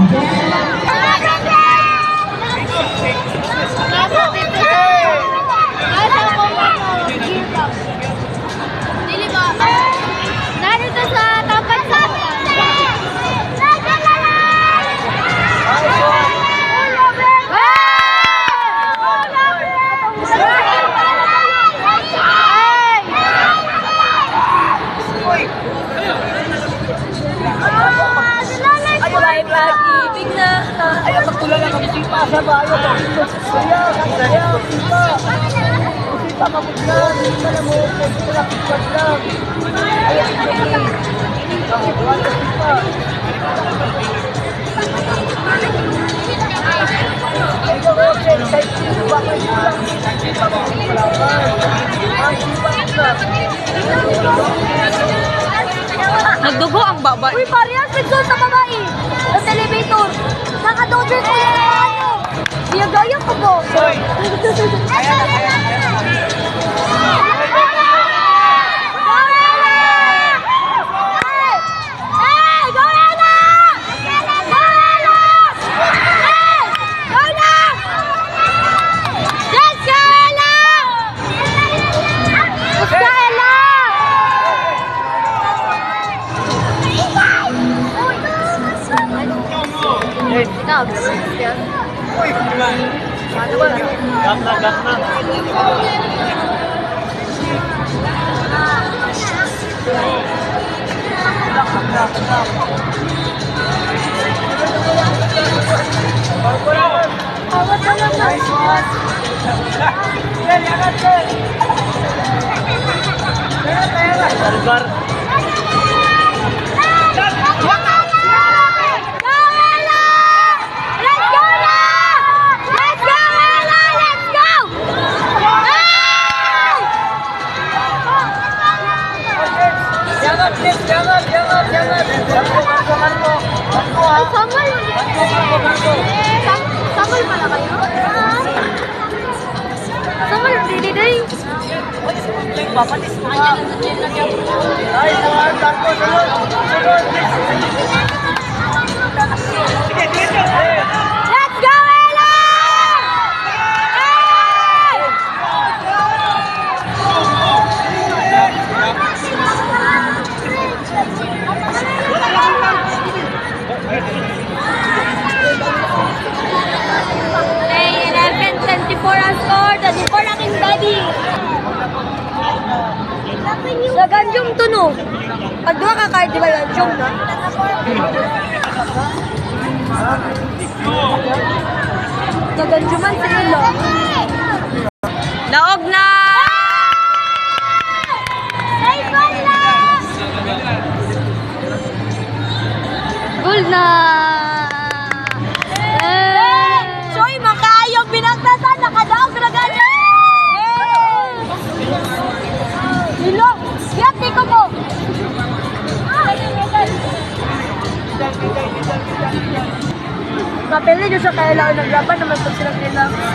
Narito sa tapat sa Pag-ibig na. Ayaw magtulala kami sipa sa bayo. Ayaw, sipa. Sipa mabuglan. Sipa na mo. Sipa na pagpaglan. Ayaw, sipa. Wala sipa. Ayaw, okay. Kahit sipa ka sipa. Sipa mabuglan. Ang sipa mabuglan. Nagdugo ang baba. Uy, parehas picture sa babae. Sa elevator. Naka-double ko yung ano. Biyagaya ko po. Ikaw, yan. Uy, ano ba? Gap na. Awat na lang na. Salbar. Samal pala kayo? Samal, hindi day. Papatis mo ka. Ay, sawan, tanto, sunod. Sige, dito. Let's go, Ella! Hey, 11:24 ang score. Dali po lang yung daddy. Sa ganjong tunog. Pag duha ka card, di ba ganjong na? Sa ganjuman sila. Naog na! Goal na! Soy, makayong binagtasan! Nakadaog na gano'n! Nilo! Yati ko po! Kapili nyo sa kailangan ng laban naman pag silang kailangan.